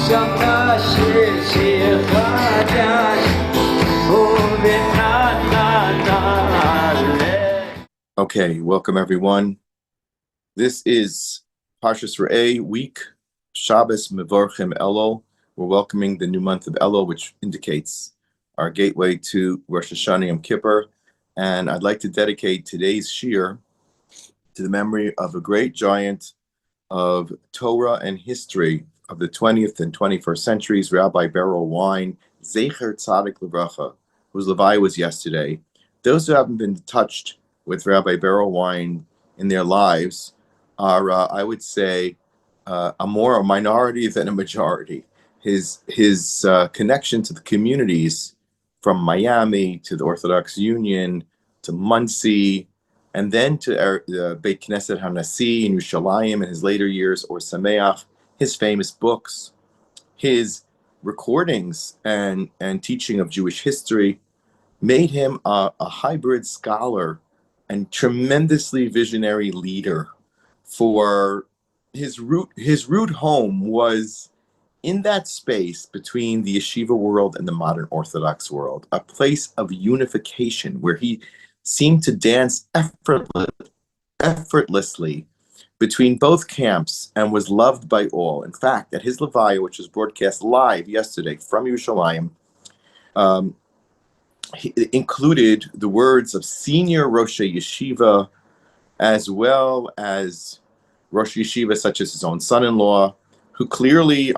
שמע שיר חדש Okay, welcome everyone. This is Parshas Re'eh week, Shabbos Mevorchim Elul. We're welcoming the new month of Elul, which indicates our gateway to Rosh Hashanah Yom Kippur. And I'd like to dedicate today's shir to the memory of a great giant of Torah and history of the 20th and 21st centuries, Rabbi Berel Wein, Zecher Tzadik Livracha, whose Levi was yesterday. Those who haven't been touched with Rabbi Berel Wein in their lives are, I would say, a minority than a majority. His connection to the communities from Miami to the Orthodox Union to Muncie, and then to Beit Knesset HaNasi in Yerushalayim in his later years, or Sameach, his famous books, his recordings and teaching of Jewish history made him a hybrid scholar and tremendously visionary leader. For his root home was in that space between the yeshiva world and the modern Orthodox world, a place of unification where he seemed to dance effortlessly between both camps and was loved by all. In fact, at his Levaya, which was broadcast live yesterday from Yerushalayim, he included the words of senior Rosh Yeshiva, as well as Rosh Yeshiva such as his own son-in-law, who clearly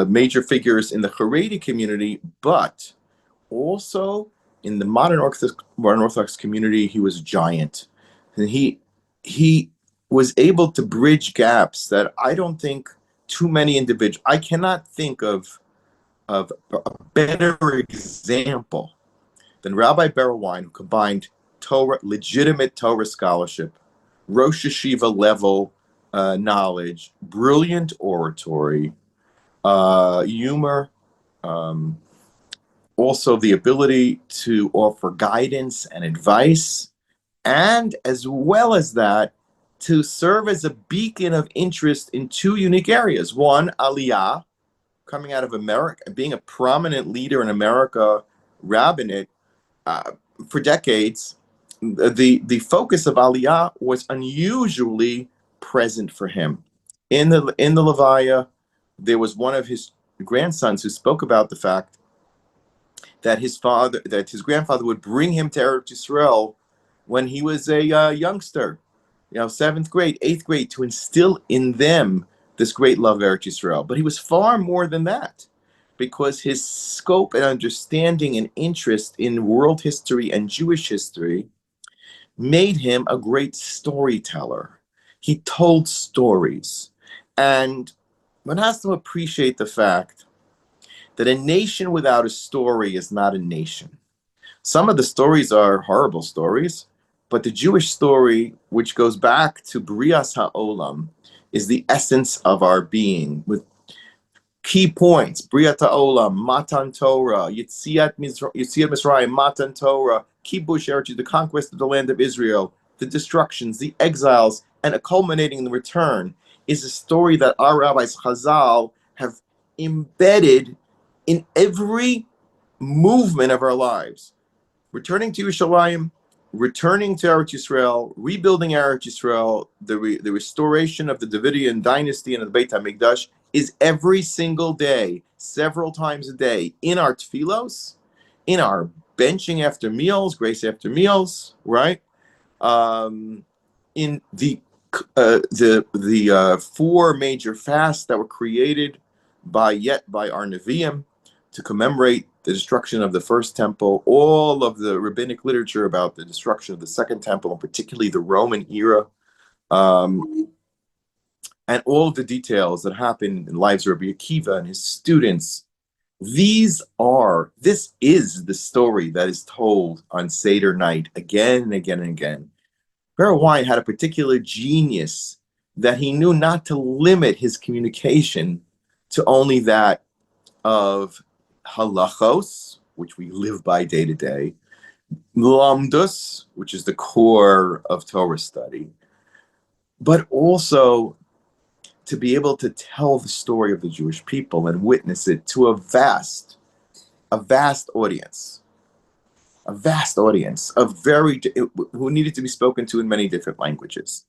major figures in the Haredi community, but also in the modern Orthodox community. He was a giant, and he was able to bridge gaps that I don't think too many individuals. I cannot think of a better example than Rabbi Berel Wein, who combined Torah, legitimate Torah scholarship, Rosh Yeshiva level knowledge, brilliant oratory, humor, also the ability to offer guidance and advice, and as well as that, to serve as a beacon of interest in two unique areas. One, Aliyah, coming out of America, being a prominent leader in America rabbinate for decades. The focus of Aliyah was unusually present for him. In the Levaya, there was one of his grandsons who spoke about the fact that his grandfather would bring him to Eretz Yisrael when he was a youngster, 7th grade, 8th grade, to instill in them this great love of Eretz Yisrael. But he was far more than that, because his scope and understanding and interest in world history and Jewish history made him a great storyteller. He told stories. And one has to appreciate the fact that a nation without a story is not a nation. Some of the stories are horrible stories, but the Jewish story, which goes back to Brias HaOlam, is the essence of our being, with key points: Briat HaOlam, Matan Torah, Yetziat Mitzrayim, Matan Torah, Kibush Eretz, the conquest of the land of Israel, the destructions, the exiles, and culminating in the return, is a story that our rabbis Chazal have embedded in every movement of our lives. Returning to Yerushalayim, returning to Eretz Yisrael, rebuilding Eretz Yisrael, the restoration of the Davidian dynasty and the Beit HaMikdash is every single day, several times a day, in our tefillos, in our benching after meals, grace after meals, right? In the 4 major fasts that were created by our Nevi'im to commemorate the destruction of the first temple, all of the rabbinic literature about the destruction of the second temple, and particularly the Roman era, and all of the details that happened in the lives of Rabbi Akiva and his students. This is the story that is told on Seder night again and again and again. Berel Wein had a particular genius that he knew not to limit his communication to only that of halachos, which we live by day to day, lamdus, which is the core of Torah study, but also to be able to tell the story of the Jewish people and witness it to a vast audience, of who needed to be spoken to in many different languages.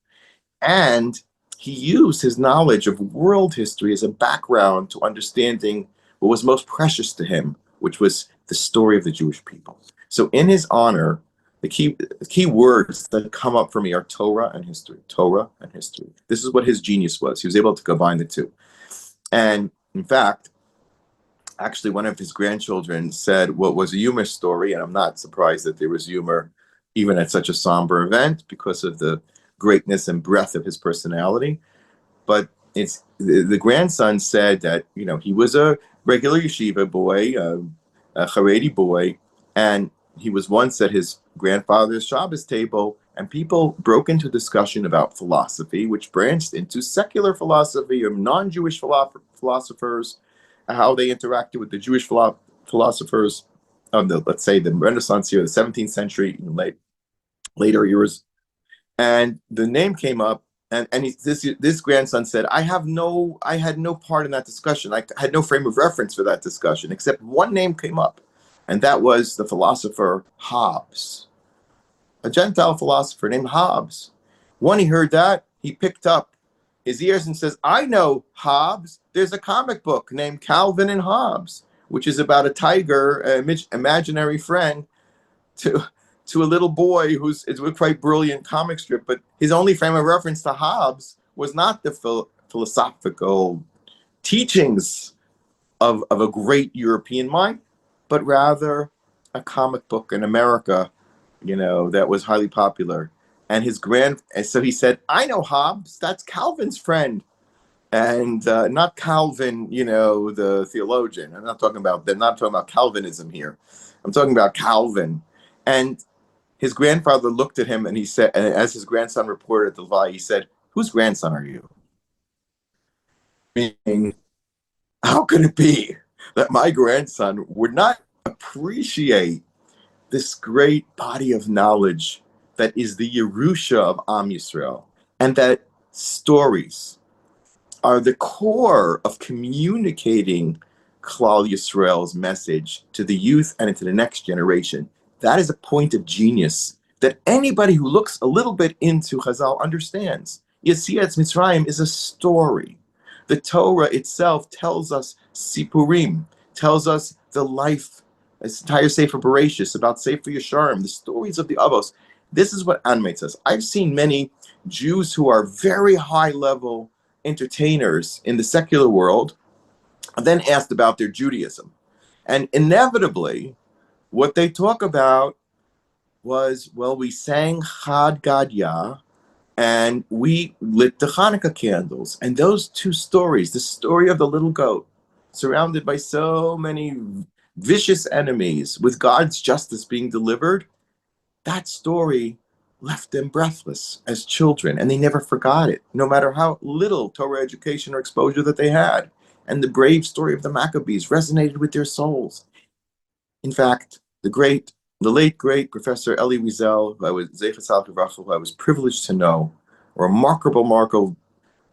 And he used his knowledge of world history as a background to understanding what was most precious to him, which was the story of the Jewish people. So in his honor, the key words that come up for me are Torah and history. Torah and history. This is what his genius was. He was able to combine the two. And in fact, actually, one of his grandchildren said what was a humor story, and I'm not surprised that there was humor even at such a somber event because of the greatness and breadth of his personality. But it's the grandson said that, you know, he was a regular yeshiva boy, a Haredi boy, and he was once at his grandfather's Shabbos table, and people broke into discussion about philosophy, which branched into secular philosophy of non-Jewish philosophers, how they interacted with the Jewish philosophers of the, let's say, the Renaissance era, the 17th century, later years. And the name came up, and this grandson said, I had no part in that discussion. I had no frame of reference for that discussion, except one name came up, and that was the philosopher Hobbes, a Gentile philosopher named Hobbes. When he heard that, he picked up his ears and says, I know Hobbes. There's a comic book named Calvin and Hobbes, which is about a tiger, imaginary friend, to a little boy it's a quite brilliant comic strip, but his only frame of reference to Hobbes was not the philosophical teachings of a great European mind, but rather a comic book in America, you know, that was highly popular. And so he said, I know Hobbes, that's Calvin's friend. And not Calvin, you know, the theologian. They're not talking about Calvinism here. I'm talking about Calvin. And his grandfather looked at him and he said, and as his grandson reported at the Levi, he said, whose grandson are you? Meaning, how could it be that my grandson would not appreciate this great body of knowledge that is the Yerusha of Am Yisrael, and that stories are the core of communicating Klal Yisrael's message to the youth and into the next generation. That is a point of genius that anybody who looks a little bit into Chazal understands. Yetziat Mitzrayim is a story. The Torah itself tells us Sipurim, tells us the life, this entire Sefer Bereshis, about Sefer Yesharim, the stories of the Avos. This is what animates us. I've seen many Jews who are very high-level entertainers in the secular world, and then asked about their Judaism. And inevitably, what they talk about was, well, we sang Chad Gadya, and we lit the Hanukkah candles. And those two stories, the story of the little goat, surrounded by so many vicious enemies, with God's justice being delivered, that story left them breathless as children, and they never forgot it, no matter how little Torah education or exposure that they had. And the brave story of the Maccabees resonated with their souls. In fact, the late great Professor Elie Wiesel, who I was privileged to know, a remarkable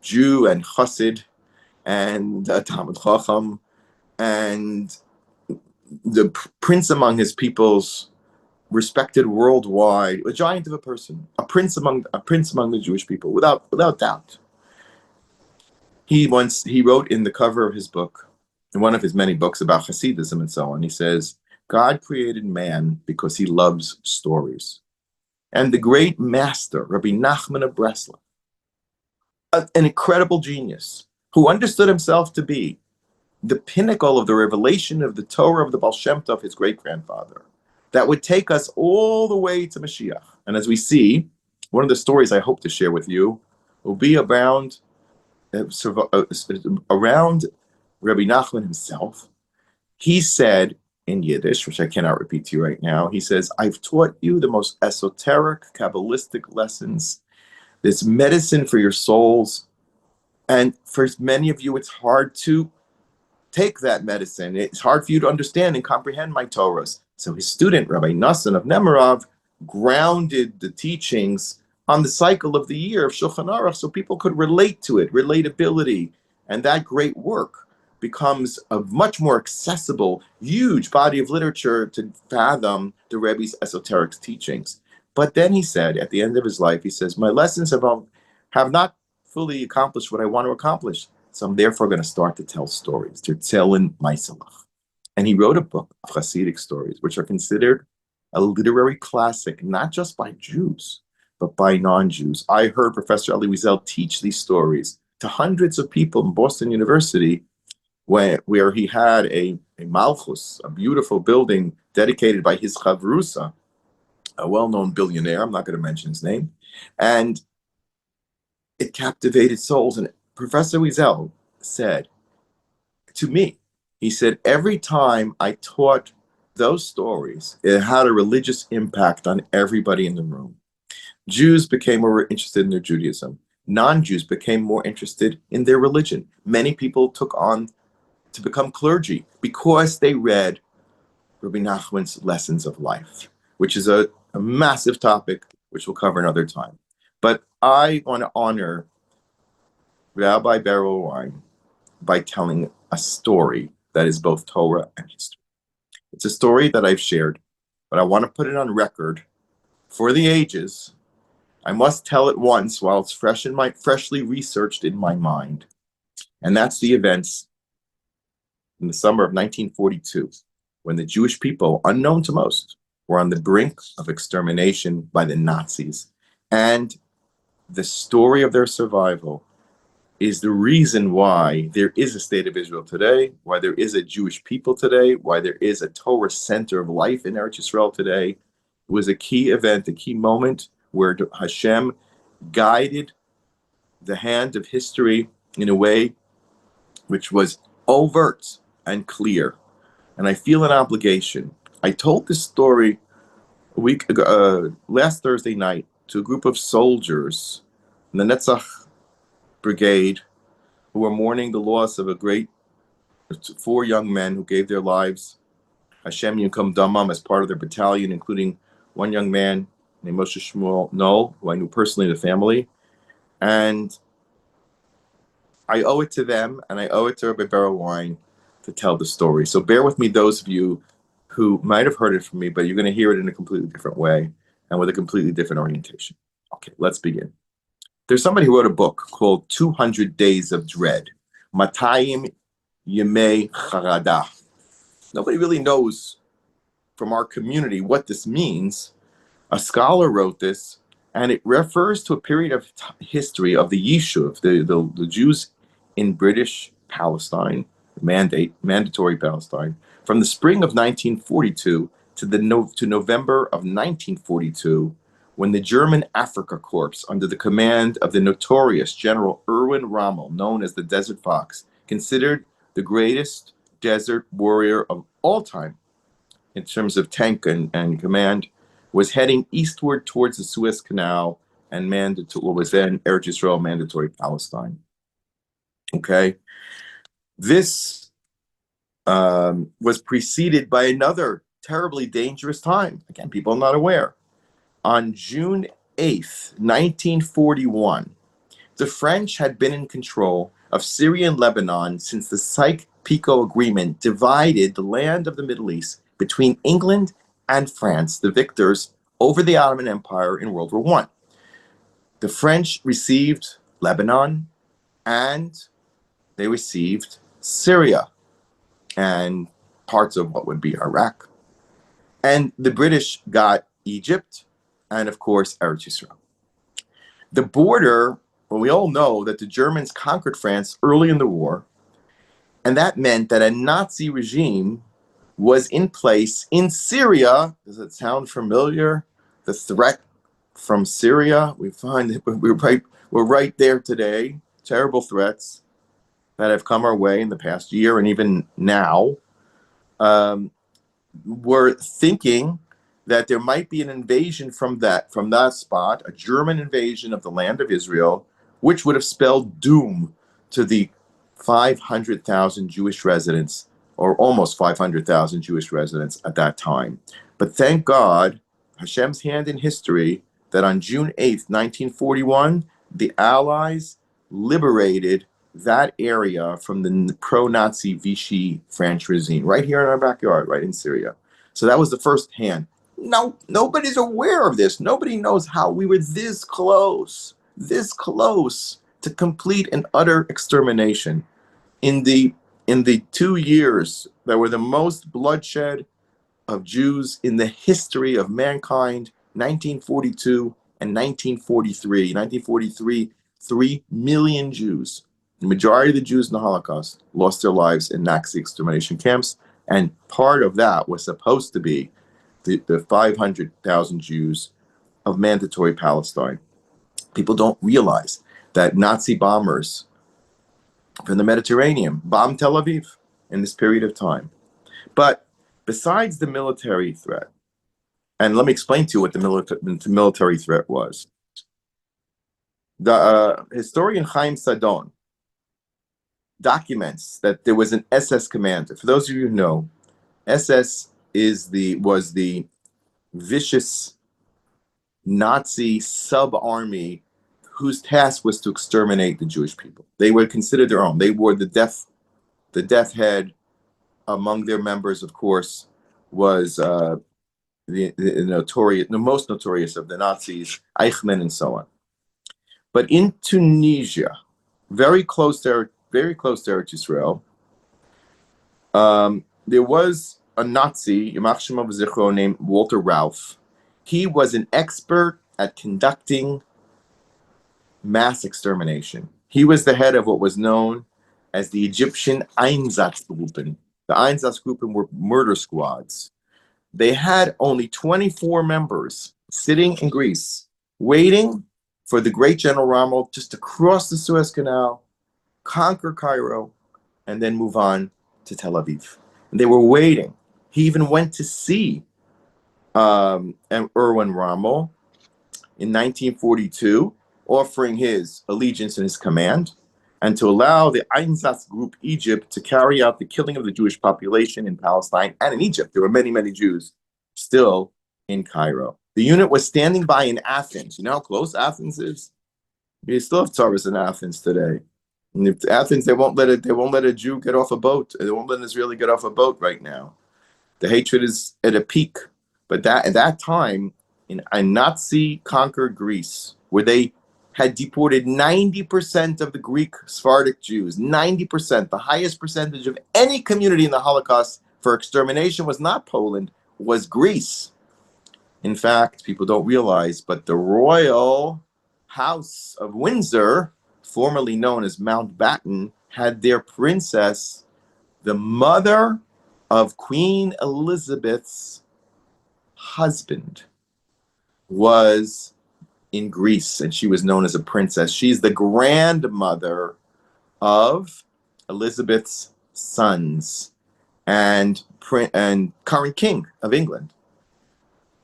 Jew and Chassid and Talmid Chacham, and the prince among his peoples, respected worldwide, a giant of a person, a prince among the Jewish people, without doubt. He wrote in the cover of his book, in one of his many books about Hasidism and so on, he says, God created man because he loves stories. And the great master, Rabbi Nachman of Breslov, an incredible genius, who understood himself to be the pinnacle of the revelation of the Torah of the Baal Shem Tov, his great-grandfather, that would take us all the way to Mashiach. And as we see, one of the stories I hope to share with you will be around Rabbi Nachman himself. He said in Yiddish, which I cannot repeat to you right now, he says, I've taught you the most esoteric, Kabbalistic lessons, this medicine for your souls. And for many of you, it's hard to take that medicine. It's hard for you to understand and comprehend my Torahs. So his student, Rabbi Nassan of Nemirov, grounded the teachings on the cycle of the year of Shulchan Aruch so people could relate to it, relatability. And that great work becomes a much more accessible, huge body of literature to fathom the Rebbe's esoteric teachings. But then he said, at the end of his life, he says, my lessons have not fully accomplished what I want to accomplish. So I'm therefore going to start to tell stories, to tell in Maisalach. And he wrote a book of Hasidic stories, which are considered a literary classic, not just by Jews, but by non-Jews. I heard Professor Elie Wiesel teach these stories to hundreds of people in Boston University, where he had a Malchus, a beautiful building dedicated by his Chavrusa, a well-known billionaire, I'm not going to mention his name, and it captivated souls. And Professor Wiesel said to me, he said, every time I taught those stories, it had a religious impact on everybody in the room. Jews became more interested in their Judaism. Non-Jews became more interested in their religion. Many people took on to become clergy because they read Rabbi Nachman's Lessons of Life, which is a massive topic, which we'll cover another time. But I want to honor Rabbi Berel Wein by telling a story that is both Torah and history. It's a story that I've shared, but I want to put it on record for the ages. I must tell it once while it's freshly researched in my mind. And that's the events in the summer of 1942, when the Jewish people, unknown to most, were on the brink of extermination by the Nazis. And the story of their survival is the reason why there is a state of Israel today, why there is a Jewish people today, why there is a Torah center of life in Eretz Yisrael today. It was a key event, a key moment where Hashem guided the hand of history in a way which was overt and clear. And I feel an obligation. I told this story a week ago, last Thursday night, to a group of soldiers in the Netzach Brigade who were mourning the loss of 4 young men who gave their lives, Hashem Yinkum Damam, as part of their battalion, including one young man named Moshe Shmuel Noel, who I knew personally, the family. And I owe it to them, and I owe it to Rabbi Berel Wein to tell the story. So bear with me, those of you who might have heard it from me, but you're going to hear it in a completely different way and with a completely different orientation. Okay, let's begin. There's somebody who wrote a book called 200 Days of Dread, Matayim Yemei Charada. Nobody really knows from our community what this means. A scholar wrote this, and it refers to a period of history of the Yishuv, the Jews in British Palestine, mandatory Palestine, from the spring of 1942 to November of 1942, when the German Africa Corps, under the command of the notorious General Erwin Rommel, known as the Desert Fox, considered the greatest desert warrior of all time in terms of tank and command, was heading eastward towards the Suez Canal and what was then Eretz Yisrael, mandatory Palestine. Okay, this was preceded by another terribly dangerous time. Again, people are not aware. On June 8th, 1941, the French had been in control of Syria and Lebanon since the Sykes-Picot Agreement divided the land of the Middle East between England and France, the victors over the Ottoman Empire in World War I. The French received Lebanon, and they received Syria and parts of what would be Iraq. And the British got Egypt and, of course, Eretz Yisrael. The border, well, we all know that the Germans conquered France early in the war, and that meant that a Nazi regime was in place in Syria. Does it sound familiar? The threat from Syria, we find that we're right there today. Terrible threats that have come our way in the past year and even now. We're thinking that there might be an invasion from that spot, a German invasion of the land of Israel, which would have spelled doom to the 500,000 Jewish residents, or almost 500,000 Jewish residents at that time. But thank God, Hashem's hand in history that on June 8th, 1941, the Allies liberated that area from the pro-Nazi Vichy French regime, right here in our backyard, right in Syria. So that was the first hand. No, nobody's aware of this. Nobody knows how we were this close to complete and utter extermination. In the 2 years that were the most bloodshed of Jews in the history of mankind, 1942 and 1943. 1943, 3 million Jews, the majority of the Jews in the Holocaust, lost their lives in Nazi extermination camps. And part of that was supposed to be the 500,000 Jews of mandatory Palestine. People don't realize that Nazi bombers from the Mediterranean bombed Tel Aviv in this period of time. But besides the military threat, and let me explain to you what the military threat was. The historian Chaim Saddon documents that there was an SS commander. For those of you who know, SS was the vicious Nazi sub-army whose task was to exterminate the Jewish people. They were considered their own. They wore the death head. Among their members, of course, was the most notorious of the Nazis, Eichmann, and so on. But in Tunisia, very close to Eretz Israel, there was a Nazi, Yamach Shemo V'Zichro, named Walter Rauff. He was an expert at conducting mass extermination. He was the head of what was known as the Egyptian Einsatzgruppen. The Einsatzgruppen were murder squads. They had only 24 members sitting in Greece, waiting for the great General Rommel just to cross the Suez Canal, conquer Cairo, and then move on to Tel Aviv. And they were waiting. He even went to see Erwin Rommel in 1942, offering his allegiance and his command, and to allow the Einsatz Group Egypt to carry out the killing of the Jewish population in Palestine and in Egypt. There were many, many Jews still in Cairo. The unit was standing by in Athens. You know how close Athens is? You still have Torahs in Athens today. And if Athens, they won't let a Jew get off a boat. They won't let an Israeli get off a boat right now. The hatred is at a peak. But at that time, in a Nazi-conquered Greece, where they had deported 90% of the Greek Sephardic Jews, 90%, the highest percentage of any community in the Holocaust for extermination was not Poland, was Greece. In fact, people don't realize, but the royal house of Windsor, formerly known as Mountbatten, had their princess, the mother of Queen Elizabeth's husband, was in Greece, and she was known as a princess. She's the grandmother of Elizabeth's sons and current king of England.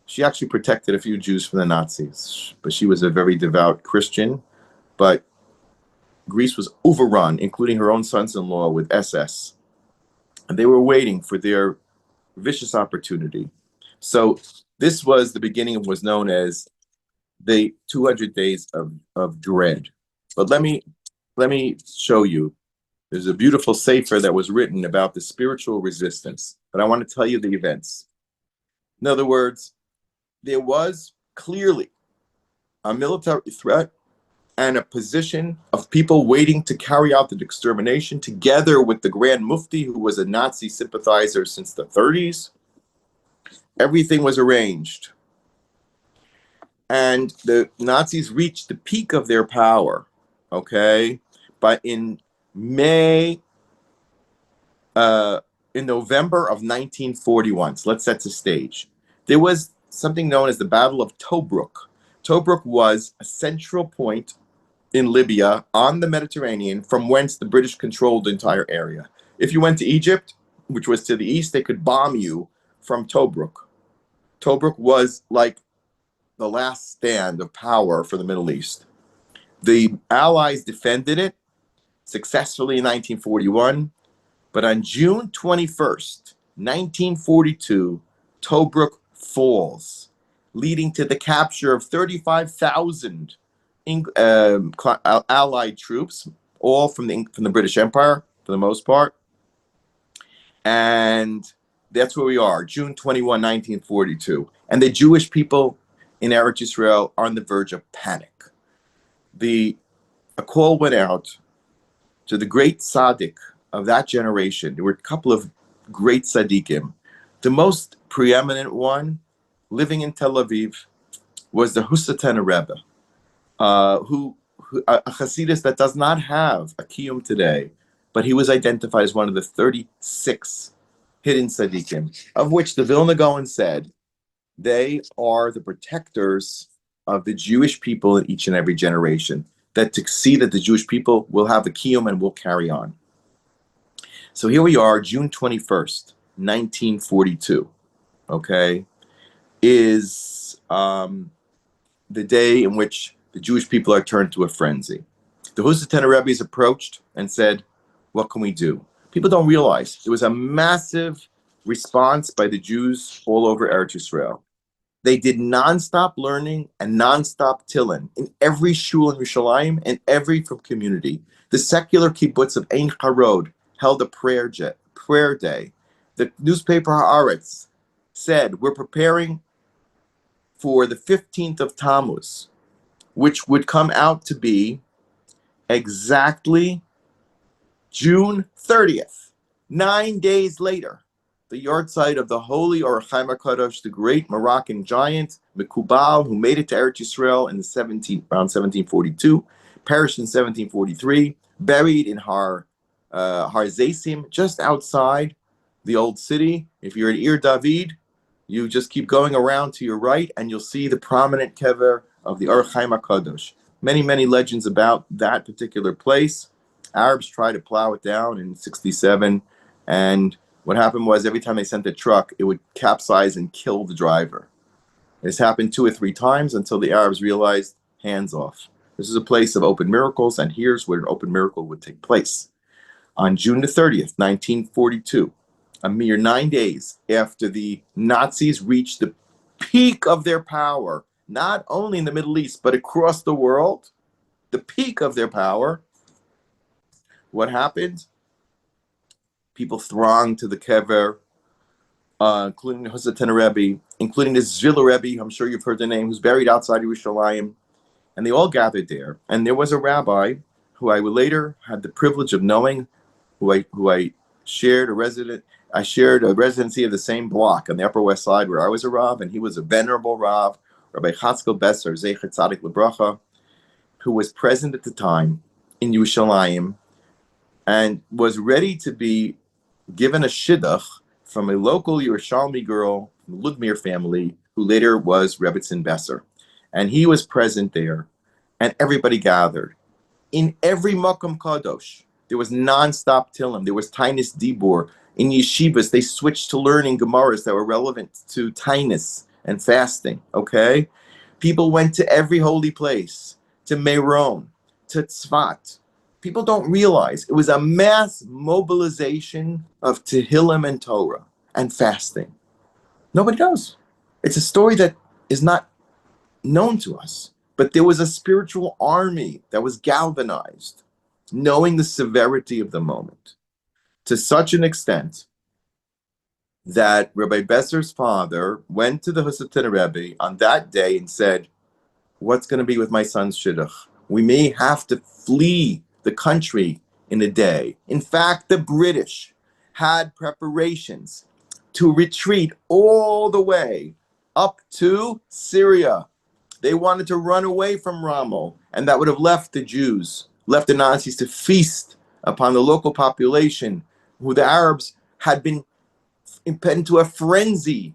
She actually protected a few Jews from the Nazis, but she was a very devout Christian. But Greece was overrun, including her own sons-in-law, with SS. And they were waiting for their vicious opportunity. So this was the beginning of what was known as the 200 days of dread. But let me show you. There's a beautiful sefer that was written about the spiritual resistance. But I want to tell you the events. In other words, there was clearly a military threat and a position of people waiting to carry out the extermination, together with the Grand Mufti, who was a Nazi sympathizer since the 30s. Everything was arranged. And the Nazis reached the peak of their power, okay? But in November of 1941, so let's set the stage. There was something known as the Battle of Tobruk. Tobruk was a central point in Libya on the Mediterranean from whence the British controlled the entire area. If you went to Egypt, which was to the east, they could bomb you from Tobruk. Tobruk was like the last stand of power for the Middle East. The Allies defended it successfully in 1941, but on June 21st, 1942, Tobruk falls. leading to the capture of 35,000 Allied troops, all from the British Empire for the most part. And that's where we are, June 21, 1942. And the Jewish people in Eretz Yisrael are on the verge of panic. A call went out to the great tzaddik of that generation. There were a couple of great tzaddikim. The most preeminent one, living in Tel Aviv, was the Husatena Rebbe, a Hasidus that does not have a kiyum today, but he was identified as one of the 36 hidden tzaddikim, of which the Vilna Gaon said they are the protectors of the Jewish people in each and every generation, that to see that the Jewish people will have a kiyum and will carry on. So here we are, June 21st, 1942, okay, is the day in which the Jewish people are turned to a frenzy. The Husatena Rebbe's approached and said, what can we do? People don't realize there was a massive response by the Jews all over Eretz Yisrael. They did nonstop learning and nonstop tillin in every shul in Yerushalayim and every community. The secular kibbutz of Ein Harod held a prayer day. The newspaper Haaretz said, we're preparing for the 15th of Tammuz, which would come out to be exactly June 30th, 9 days later, the yahrzeit of the holy Or Chaim HaKadosh, the great Moroccan giant, Mikubal, who made it to Eretz Yisrael in around 1742, perished in 1743, buried in Har Zaysim, just outside the old city. If you're in Ir David, you just keep going around to your right, and you'll see the prominent kever of the Or Chaim HaKadosh. Many, many legends about that particular place. Arabs tried to plow it down in 67, and what happened was every time they sent a truck, it would capsize and kill the driver. This happened 2 or 3 times until the Arabs realized, hands off. This is a place of open miracles, and here's where an open miracle would take place. On June the 30th, 1942, a mere 9 days after the Nazis reached the peak of their power, not only in the Middle East, but across the world, the peak of their power, what happened? People thronged to the kever, including the Husatena Rebbe, including the Zvila Rebbe, I'm sure you've heard the name, who's buried outside Yerushalayim. And they all gathered there. And there was a rabbi who I later had the privilege of knowing, who I shared a residency of the same block on the Upper West Side where I was a Rav, and he was a venerable Rav, Rabbi Chatzkel Besser, Zecher Tzadik Lebracha, who was present at the time in Yerushalayim and was ready to be given a shidduch from a local Yerushalmi girl from the Ludmir family, who later was Rebbetzin Besser. And he was present there, and everybody gathered. In every Makom Kadosh, there was non-stop Tillim. There was Tainus Dibur. In yeshivas, they switched to learning Gemaras that were relevant to Tainus and fasting, okay? People went to every holy place, to Meron, to Tzvat. People don't realize it was a mass mobilization of Tehillim and Torah and fasting. Nobody knows. It's a story that is not known to us. But there was a spiritual army that was galvanized, knowing the severity of the moment, to such an extent that Rabbi Besser's father went to the Husatena Rebbe on that day and said, what's going to be with my son's shidduch? We may have to flee the country in a day. In fact, the British had preparations to retreat all the way up to Syria. They wanted to run away from Rommel, and that would have left the Jews, left the Nazis to feast upon the local population, who the Arabs had been into a frenzy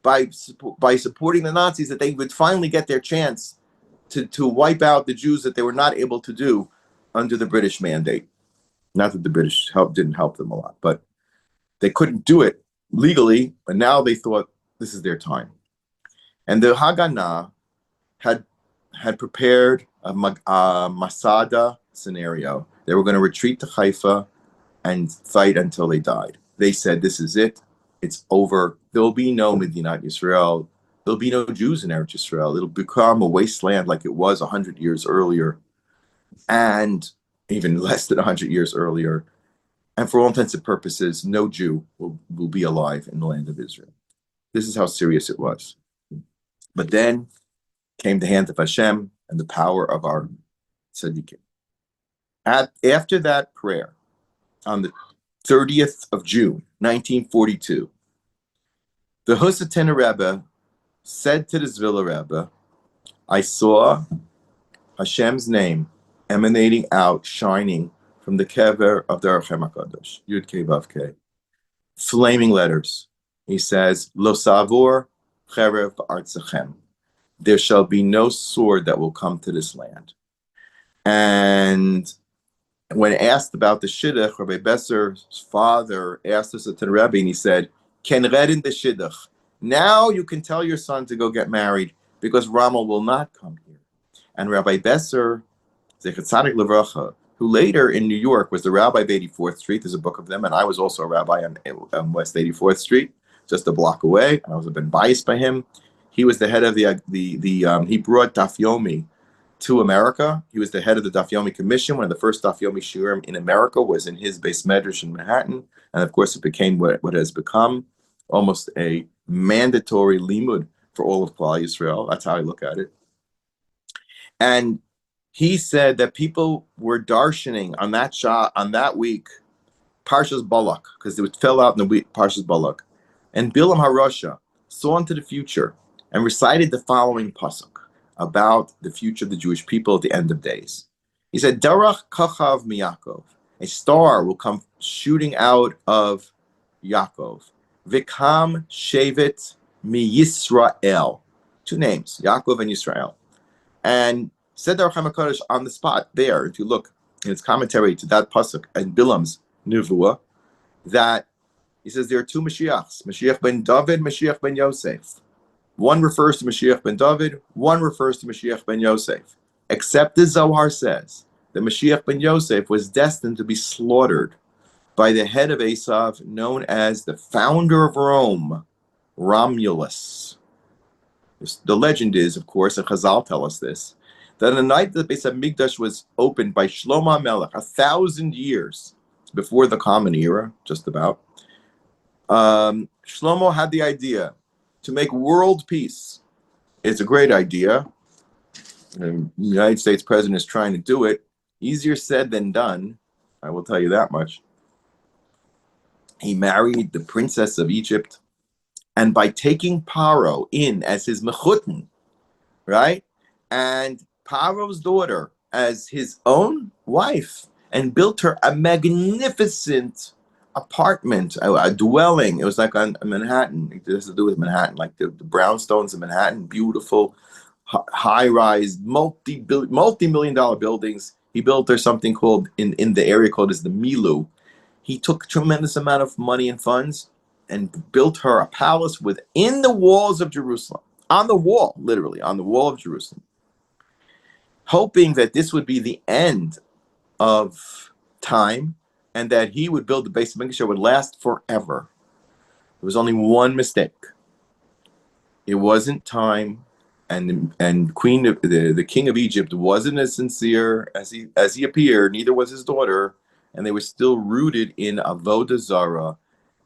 by supporting the Nazis, that they would finally get their chance to wipe out the Jews that they were not able to do under the British mandate. Not that the British didn't help them a lot, but they couldn't do it legally, but now they thought this is their time. And the Haganah had prepared a Masada scenario. They were going to retreat to Haifa and fight until they died. They said, this is it. It's over. There'll be no Medinat Yisrael. there'll be no Jews in Eretz Yisrael. It'll become a wasteland like it was 100 years earlier, and even less than 100 years earlier. And for all intents and purposes, no Jew will be alive in the land of Israel. This is how serious it was. But then came the hand of Hashem and the power of our tzaddikim. After that prayer, on the 30th of June, 1942, the Husatiner Rebbe said to the Zvila Rebbe, I saw Hashem's name emanating out, shining from the kever of the Archem HaKadosh, Yud Kei Vav Kei, flaming letters. He says, Lo savor cherev ba'artzachem. There shall be no sword that will come to this land. And when asked about the shidduch, Rabbi Besser's father asked us to the Rebbe, and he said, Ken redin the shidduch. Now you can tell your son to go get married, because Rama will not come here. And Rabbi Besser, Zecher Tzadik Levracha, who later in New York was the rabbi of 84th Street, there's a book of them, and I was also a rabbi on West 84th Street, just a block away, and I was been biased by him. He was the head of he brought Daf Yomi to America. He was the head of the Daf Yomi Commission. One of the first Daf Yomi Shiurim in America was in his Beis Medrash in Manhattan, and of course it became what has become almost a mandatory limud for all of Klal Yisrael. That's how I look at it. And he said that people were darshaning on that week, Parshas Balak, because it fell out in the week, Parshas Balak. And Bilam HaRasha saw into the future and recited the following pasuk about the future of the Jewish people at the end of days. He said, Darach Kachav Miyakov, a star will come shooting out of Yaakov. Vikam Shevet Mi Yisrael. Two names, Yaakov and Yisrael. And said the Archem HaKadosh on the spot there, if you look in its commentary to that pasuk and Bilam's Nevuah, that he says there are two Mashiachs, Mashiach ben David, Mashiach ben Yosef. One refers to Mashiach ben David, one refers to Mashiach ben Yosef. Except the Zohar says that Mashiach ben Yosef was destined to be slaughtered by the head of Esav, known as the founder of Rome, Romulus. The legend is, of course, and Chazal tell us this, that on the night that the Beis HaMikdash was opened by Shlomo HaMelech, 1,000 years before the Common Era, just about, Shlomo had the idea to make world peace. It's a great idea. The United States president is trying to do it. Easier said than done, I will tell you that much. He married the princess of Egypt, and by taking Paro in as his mechutin, right, and Paro's daughter as his own wife, and built her a magnificent apartment, a dwelling. It was like on Manhattan. It has to do with Manhattan, like the brownstones of Manhattan, beautiful, high-rise, multi-million-dollar buildings. He built her something called, in the area called as the Milu. He took a tremendous amount of money and funds and built her a palace within the walls of Jerusalem, on the wall, literally, on the wall of Jerusalem, hoping that this would be the end of time and that he would build the Beis HaMikdash that would last forever. There was only one mistake. It wasn't time, and the king of Egypt wasn't as sincere as he appeared. Neither was his daughter, and they were still rooted in Avodah Zarah,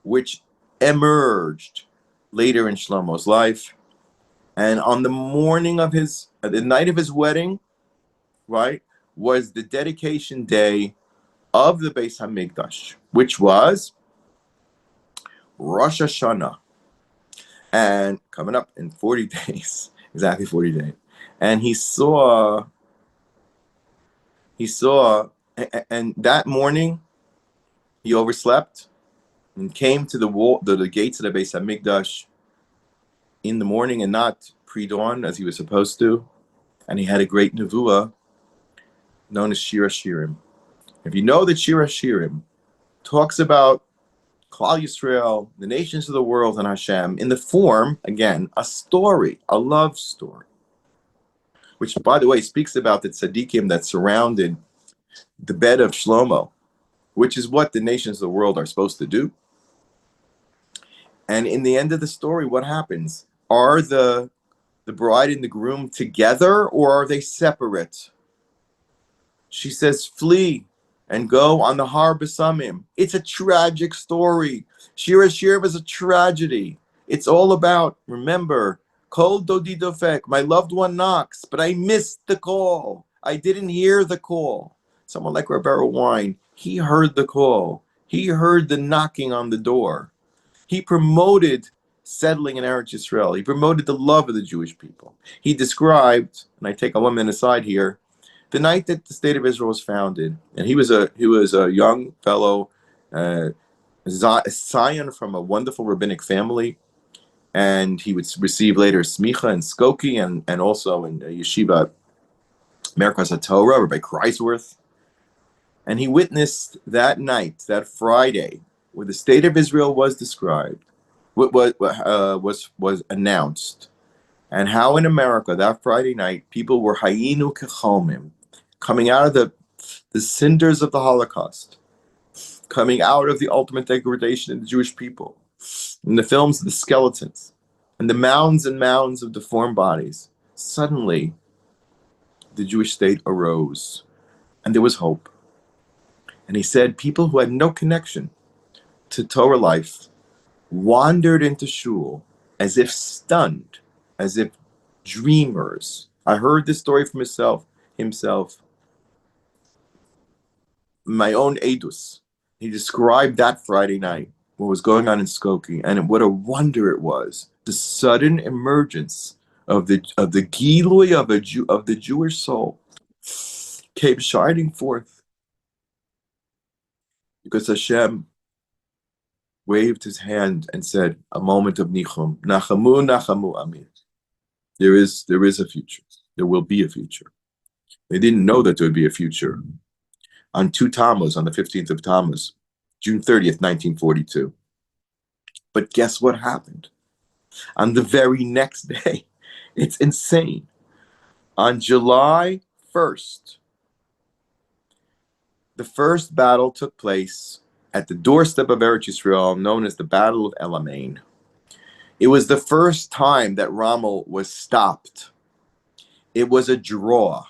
which emerged later in Shlomo's life. And on the night of his wedding, right, was the dedication day of the Beis HaMikdash, which was Rosh Hashanah, and coming up in 40 days, exactly 40 days. And he saw, and that morning he overslept and came to the gates of the Beis HaMikdash in the morning and not pre-dawn as he was supposed to. And he had a great nevuah known as Shir HaShirim. If you know that Shir HaShirim talks about Klal Yisrael, the nations of the world, and Hashem in the form, again, a story, a love story, which, by the way, speaks about the tzaddikim that surrounded the bed of Shlomo, which is what the nations of the world are supposed to do. And in the end of the story, what happens? Are the bride and the groom together, or are they separate? She says, flee and go on the Har Besamim. It's a tragic story. Shir HaShirim is a tragedy. It's all about, remember, Kol Dodi Dofek, my loved one knocks, but I missed the call. I didn't hear the call. Someone like Rabbi Wein, he heard the call. He heard the knocking on the door. He promoted settling in Eretz Yisrael. He promoted the love of the Jewish people. He described, and I take a 1 minute aside here, the night that the state of Israel was founded, and he was a young fellow, a scion from a wonderful rabbinic family, and he would receive later smicha in Skokie and also in yeshiva Miraculous Torah, Rabbi Kreisworth. And he witnessed that night, that Friday, where the state of Israel was described, was announced, and how in America that Friday night people were hayinu kechomim, coming out of the cinders of the Holocaust, coming out of the ultimate degradation of the Jewish people, in the films of the skeletons, and the mounds and mounds of deformed bodies. Suddenly, the Jewish state arose, and there was hope. And he said people who had no connection to Torah life wandered into shul as if stunned, as if dreamers. I heard this story from himself. My own Edus. He described that Friday night, what was going on in Skokie, and what a wonder it was. The sudden emergence of the Gilui of the Jewish soul came shining forth because Hashem waved his hand and said, a moment of nichum, nachamu, nachamu, amin. There is a future. There will be a future. They didn't know that there would be a future. On 2 Tammuz, on the 15th of Tammuz, June 30th, 1942. But guess what happened? On the very next day, it's insane. On July 1st, the first battle took place at the doorstep of Eretz Yisrael, known as the Battle of Alamein. It was the first time that Rommel was stopped. It was a draw.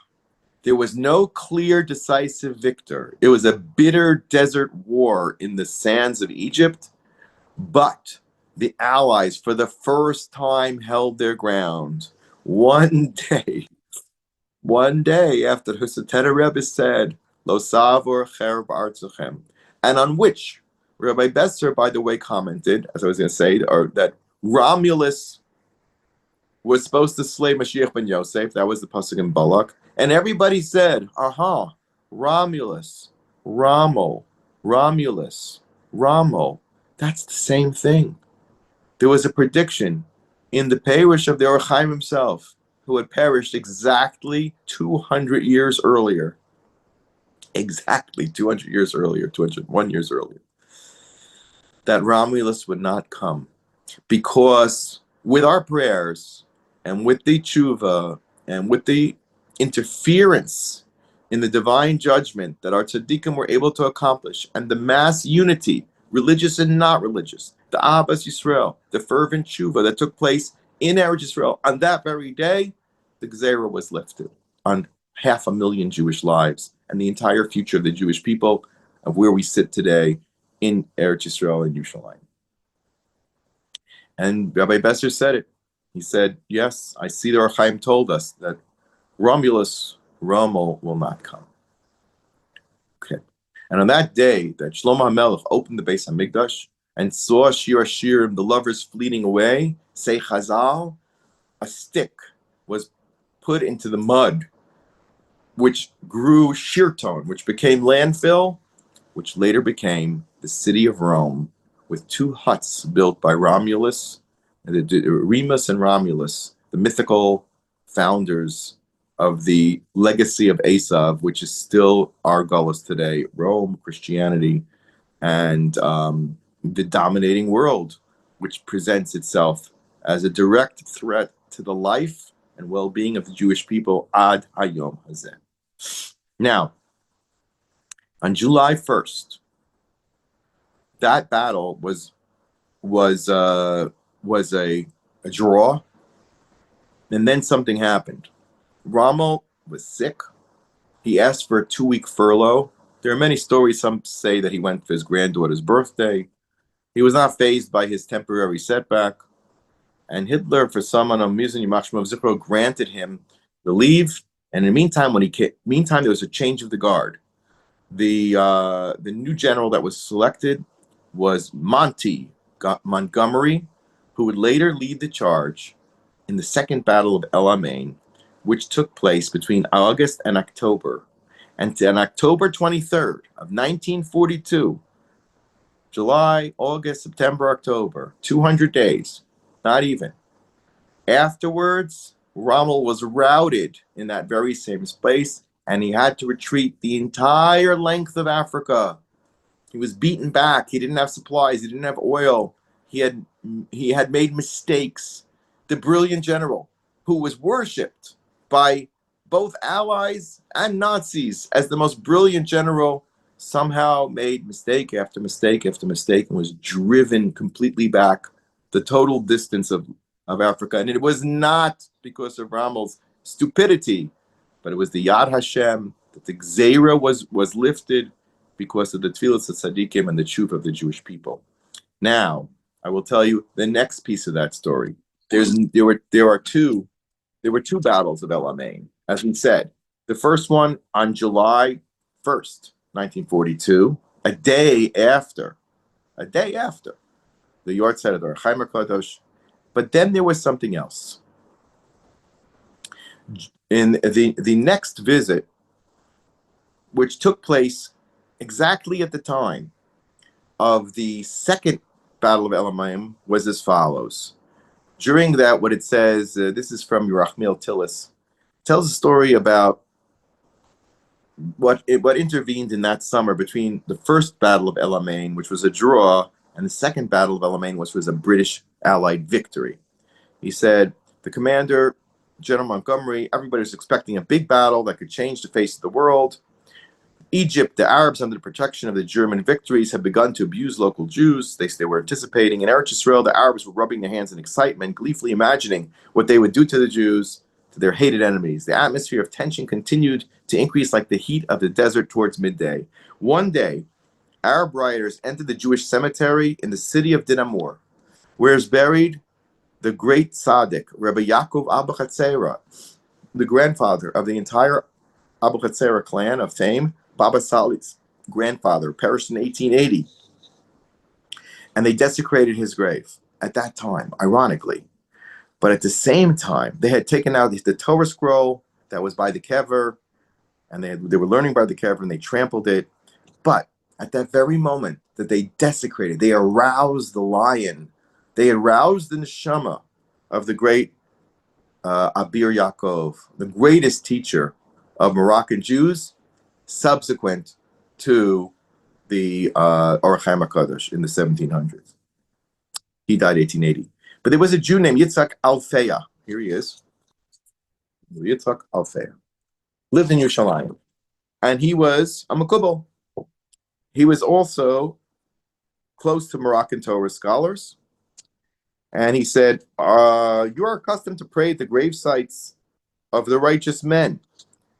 There was no clear, decisive victor. It was a bitter desert war in the sands of Egypt, but the Allies, for the first time, held their ground. One day after Husatena Rebbe said, Lo savor cher ba'artzuchem, and on which Rabbi Besser, by the way, commented, as I was going to say, that Romulus was supposed to slay Mashiach ben Yosef. That was the pasuk in Balak. And everybody said, Romulus, Rommel, Romulus, Rommel. That's the same thing. There was a prediction in the parish of the Or Chaim himself, who had perished exactly 200 years earlier. Exactly 200 years earlier, 201 years earlier. That Romulus would not come. Because with our prayers and with the tshuva and with the interference in the divine judgment that our tzaddikim were able to accomplish, and the mass unity, religious and not religious, the Ahavas Yisrael, the fervent tshuva that took place in Eretz Yisrael, on that very day, the Gzeira was lifted on 500,000 Jewish lives and the entire future of the Jewish people, of where we sit today in Eretz Yisrael and Yerushalayim. And Rabbi Besser said it. He said, yes, I see the Or Chaim told us that Romulus, Rommel will not come. Okay. And on that day that Shlomo HaMelech opened the Beis HaMikdash and saw Shir HaShirim, the lovers fleeting away, say Chazal, a stick was put into the mud, which grew Shirton, which became landfill, which later became the city of Rome, with 2 huts built by Romulus, Remus and Romulus, the mythical founders of the legacy of Esav, which is still our Gullus today, Rome, Christianity, and the dominating world, which presents itself as a direct threat to the life and well-being of the Jewish people ad hayom hazeh. Now, on July 1st, that battle was a draw. And then something happened. Rommel was sick. He asked for a 2-week furlough. There are many stories. Some say that he went for his granddaughter's birthday. He was not fazed by his temporary setback. And Hitler, for some unamusing Yimach Zikro, granted him the leave. And in the meantime, there was a change of the guard. The new general that was selected was Montgomery, who would later lead the charge in the Second Battle of Alamein, which took place between August and October. And on October 23rd of 1942, July, August, September, October, 200 days, not even. Afterwards, Rommel was routed in that very same space, and he had to retreat the entire length of Africa. He was beaten back. He didn't have supplies. He didn't have oil. He had made mistakes. The brilliant general, who was worshipped by both allies and Nazis as the most brilliant general, somehow made mistake after mistake after mistake and was driven completely back the total distance of Africa. And it was not because of Rommel's stupidity, but it was the Yad Hashem, that the Gzeira was lifted because of the Tfilas of Tzaddikim and the Tshuva of the Jewish people. Now, I will tell you the next piece of that story. There were two battles of Alamein, as we said. The first one on July 1st, 1942, a day after the Yortzeit of the Chaim HaKadosh. But then there was something else. In the next visit, which took place exactly at the time of the second Battle of Alamein, was as follows. During that, what it says, this is from Yerachmiel Tillis, tells a story about what intervened in that summer between the first Battle of Alamein, which was a draw, and the second Battle of Alamein, which was a British Allied victory. He said, the commander, General Montgomery, everybody was expecting a big battle that could change the face of the world. Egypt, the Arabs, under the protection of the German victories, had begun to abuse local Jews. They were anticipating. In Eretz Yisrael, the Arabs were rubbing their hands in excitement, gleefully imagining what they would do to the Jews, to their hated enemies. The atmosphere of tension continued to increase like the heat of the desert towards midday. One day, Arab rioters entered the Jewish cemetery in the city of Dinamor, where is buried the great tzaddik, Rabbi Yaakov Abba Chatzera, the grandfather of the entire Abba Chatzera clan of fame. Baba Sali's grandfather perished in 1880. And they desecrated his grave at that time, ironically. But at the same time, they had taken out the Torah scroll that was by the kever, and they were learning by the kever, and they trampled it. But at that very moment that they desecrated, they aroused the lion. They aroused the neshama of the great Abir Yaakov, the greatest teacher of Moroccan Jews, subsequent to the Or Chaim HaKadosh in the 1700s. He died 1880. But there was a Jew named Yitzhak Alfeya. Here he is. Yitzhak Alfeya. Lived in Yerushalayim. And he was a Makubal. He was also close to Moroccan Torah scholars. And he said, you are accustomed to pray at the grave sites of the righteous men.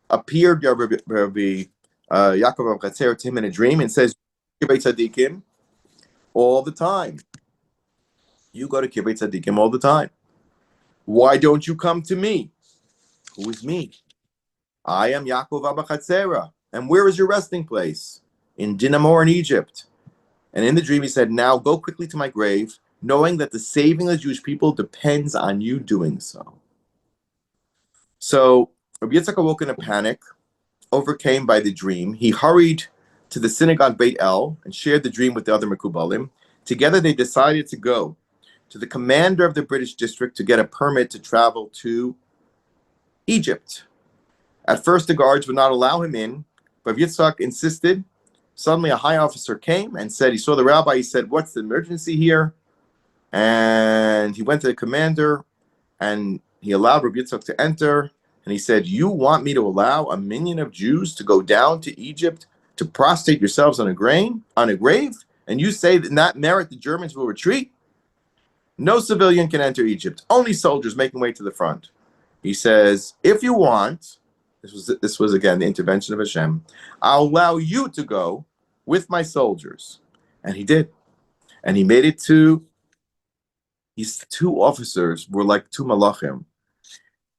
Appeared Rabbi Yaakov Chatzera to him in a dream and says, Kibbutz Tzaddikim all the time. You go to Kibbutz Tzaddikim all the time. Why don't you come to me? Who is me? I am Yaakov Abba Chatzera. And where is your resting place? In Dinamor in Egypt. And in the dream he said, now go quickly to my grave, knowing that the saving of the Jewish people depends on you doing so. So Rabbi Yitzchak awoke in a panic, overcame by the dream. He hurried to the synagogue Beit El and shared the dream with the other Mekubalim. Together they decided to go to the commander of the British district to get a permit to travel to Egypt. At first the guards would not allow him in, but Yitzchak insisted. Suddenly a high officer came and said, he saw the rabbi, he said, what's the emergency here? And he went to the commander and he allowed Rabbi Yitzchak to enter. And he said, you want me to allow a minion of Jews to go down to Egypt to prostrate yourselves on a grave? And you say that in that merit the Germans will retreat? No civilian can enter Egypt, only soldiers making way to the front. He says, if you want, this was again the intervention of Hashem, I'll allow you to go with my soldiers. And he did. And he made it to, these two officers were like two malachim.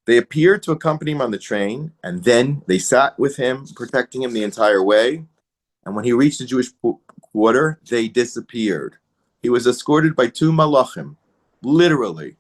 They appeared to accompany him on the train, and then they sat with him, protecting him the entire way. And when he reached the Jewish quarter, they disappeared. He was escorted by two malachim, literally,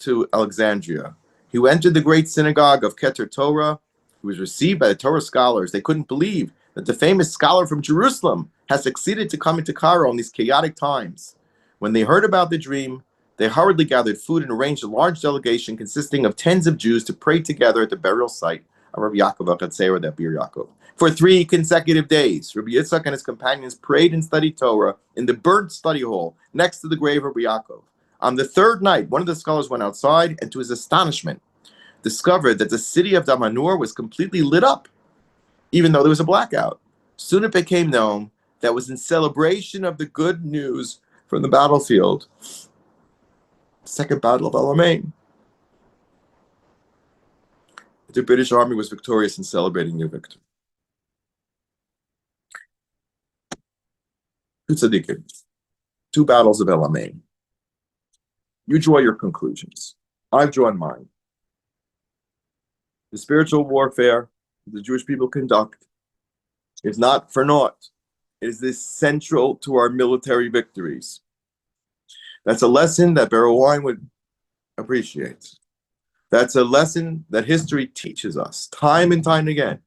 to Alexandria. He entered the great synagogue of Keter Torah. He was received by the Torah scholars. They couldn't believe that the famous scholar from Jerusalem has succeeded to come into Cairo in these chaotic times. When they heard about the dream, they hurriedly gathered food and arranged a large delegation consisting of tens of Jews to pray together at the burial site of Rabbi Yaakov Achatzera, that Bir Yaakov. For 3 consecutive days, Rabbi Yitzchak and his companions prayed and studied Torah in the burnt study hall next to the grave of Rabbi Yaakov. On the third night, one of the scholars went outside and, to his astonishment, discovered that the city of Damanur was completely lit up, even though there was a blackout. Soon it became known that was in celebration of the good news from the battlefield, the Second Battle of Alamein. The British Army was victorious in celebrating their victory. Two tzaddikim, 2 battles of Alamein. You draw your conclusions. I've drawn mine. The spiritual warfare the Jewish people conduct is not for naught. It is this central to our military victories. That's a lesson that Berel Wein would appreciate. That's a lesson that history teaches us time and time again.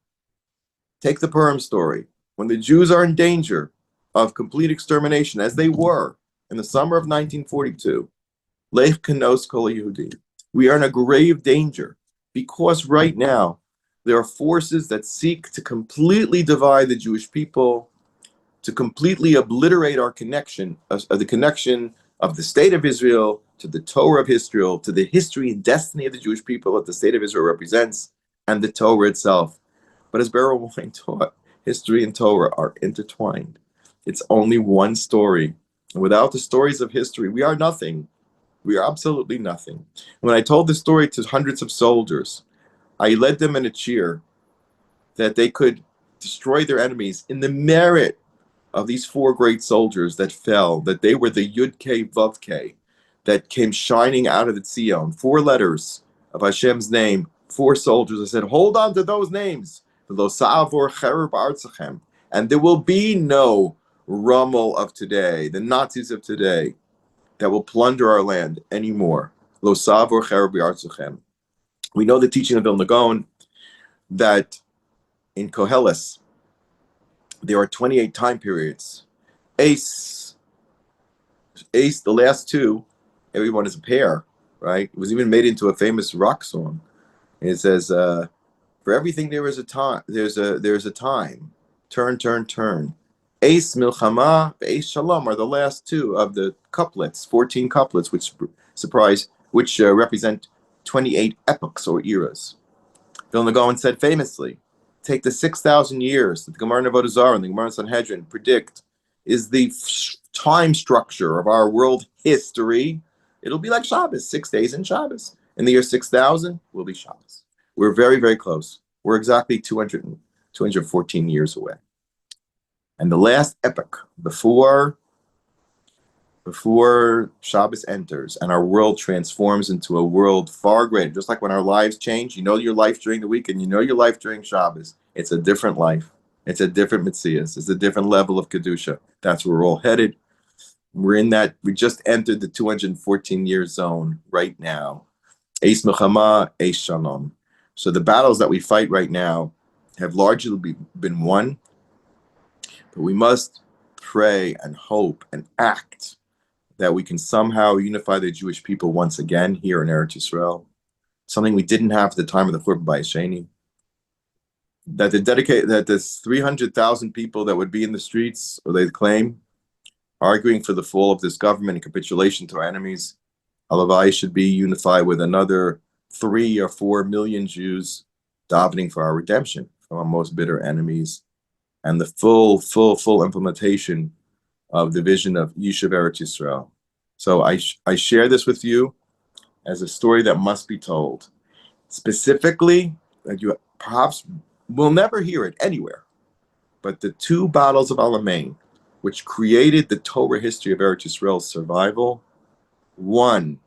Take the Purim story. When the Jews are in danger of complete extermination, as they were in the summer of 1942, Lech Kanos Kol Yehudi. We are in a grave danger because right now there are forces that seek to completely divide the Jewish people, to completely obliterate our connection, the connection of the state of Israel to the Torah of Israel, to the history and destiny of the Jewish people that the state of Israel represents, and the Torah itself. But as Berel Wein taught, history and Torah are intertwined. It's only one story. And without the stories of history, we are nothing. We are absolutely nothing. When I told the story to hundreds of soldiers, I led them in a cheer that they could destroy their enemies in the merit of these 4 great soldiers that fell, that they were the Yud Kei Vav Kei that came shining out of the Tzion. 4 letters of Hashem's name, 4 soldiers. I said, hold on to those names. And there will be no Rommel of today, the Nazis of today, that will plunder our land anymore. We know the teaching of Vilna Gaon that in Koheles there are 28 time periods. Ace, the last 2, everyone is a pair, right? It was even made into a famous rock song. And it says, for everything there is a time. There's a time. Turn, turn, turn. Ace Milchama, Ace Shalom are the last 2 of the couplets, 14 couplets, which represent 28 epochs or eras. Vilna Gaon said famously, take the 6,000 years that the Gemara Avodah Zarah and the Gemara Sanhedrin predict is the time structure of our world history. It'll be like Shabbos, 6 days in Shabbos. In the year 6,000 will be Shabbos. We're very, very close. We're exactly 214 years away. And the last epoch before Shabbos enters and our world transforms into a world far greater, just like when our lives change, you know your life during the week and you know your life during Shabbos. It's a different life. It's a different Metzias. It's a different level of Kedusha. That's where we're all headed. We're in that, we just entered the 214-year zone right now. Eis Milchama, Eis Shalom. So the battles that we fight right now have largely been won, but we must pray and hope and act that we can somehow unify the Jewish people once again here in Eretz Yisrael, something we didn't have at the time of the Churban Bayis Sheni. That there's 300,000 people that would be in the streets, or they claim, arguing for the fall of this government and capitulation to our enemies. Halavai should be unified with another 3 or 4 million Jews davening for our redemption from our most bitter enemies, and the full implementation of the vision of Yishuv Eretz Yisrael. So I share this with you as a story that must be told. specifically, that you perhaps will never hear it anywhere, but the 2 battles of Alamein, which created the Torah history of Eretz Yisrael's survival. One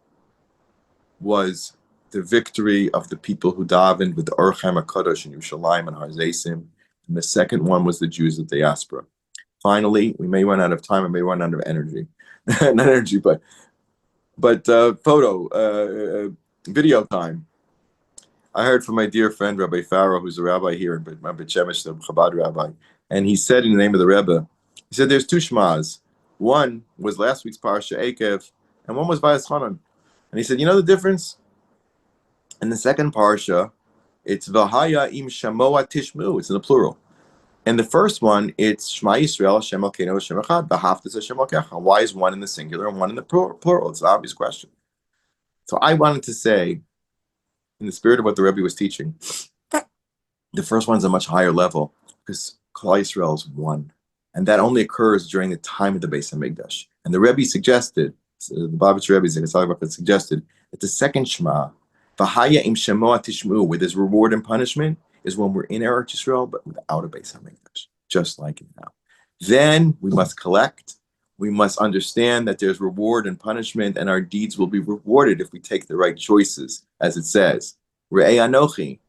was the victory of the people who davened with the Orchem HaKadosh in Yerushalayim and Har Zeisim, and the second one was the Jews of diaspora. Finally, we may run out of time, I may run out of energy, not energy, but video time. I heard from my dear friend Rabbi Farah, who's a rabbi here in Bet Shemesh, the Chabad rabbi, and he said in the name of the Rebbe, he said there's 2 Shmas. One was last week's Parsha Ekev, and one was Vayas Chanan. And he said, you know the difference? In the second Parsha, it's V'haya im shamoa tishmu, it's in the plural. In the first one, it's Shema Yisrael, Hashem Elokeinu, Hashem Echad, V'haftas Hashem Elokecha. Why is one in the singular and one in the plural? It's an obvious question. So I wanted to say, in the spirit of what the Rebbe was teaching, the first one's a much higher level because Klal Yisrael is one, and that only occurs during the time of the Beis Hamikdash. And the Rebbe suggested, the Babich Rebbe suggested that the second Shema, V'haya im shamoa tishmu, where there's reward and punishment, is when we're in Eretz Yisrael, but without a Beis Hamikdash, just like it now. Then we must collect. We must understand that there's reward and punishment, and our deeds will be rewarded if we take the right choices, as it says. Re'ei Anochi,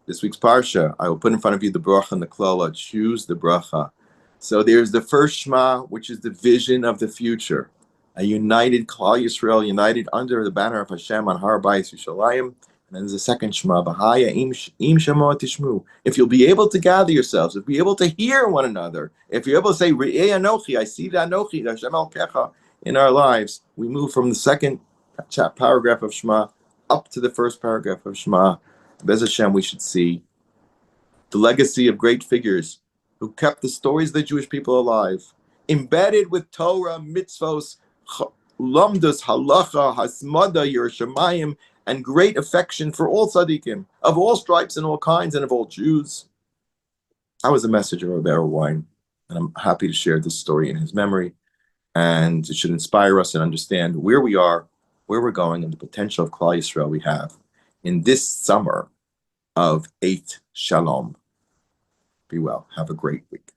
this week's Parsha, I will put in front of you the bracha and the klala. Choose the bracha. So there's the first Shema, which is the vision of the future. A united Klal Yisrael, united under the banner of Hashem on Har Bayis Yerushalayim. And then there's the second Shema, V'haya im shamoa tishmu. If you'll be able to gather yourselves, if you'll be able to hear one another, if you're able to say, Re'ei Anochi, I see the Anochi, the Hashem Elokecha in our lives, we move from the second paragraph of Shema up to the first paragraph of Shema. Bez Hashem, we should see the legacy of great figures who kept the stories of the Jewish people alive, embedded with Torah, mitzvos, lamdus, halacha, hasmada, yerushamayim, and great affection for all tzaddikim, of all stripes and all kinds, and of all Jews. I was a messenger of Berel Wein, and I'm happy to share this story in his memory, and it should inspire us and understand where we are, where we're going, and the potential of Klal Yisrael we have in this summer of 8 Shalom. Be well. Have a great week.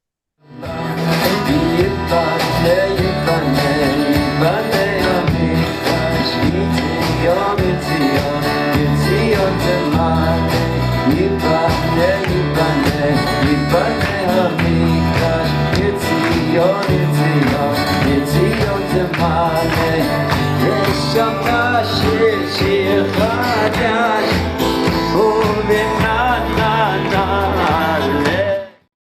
Shir Shir Chadash.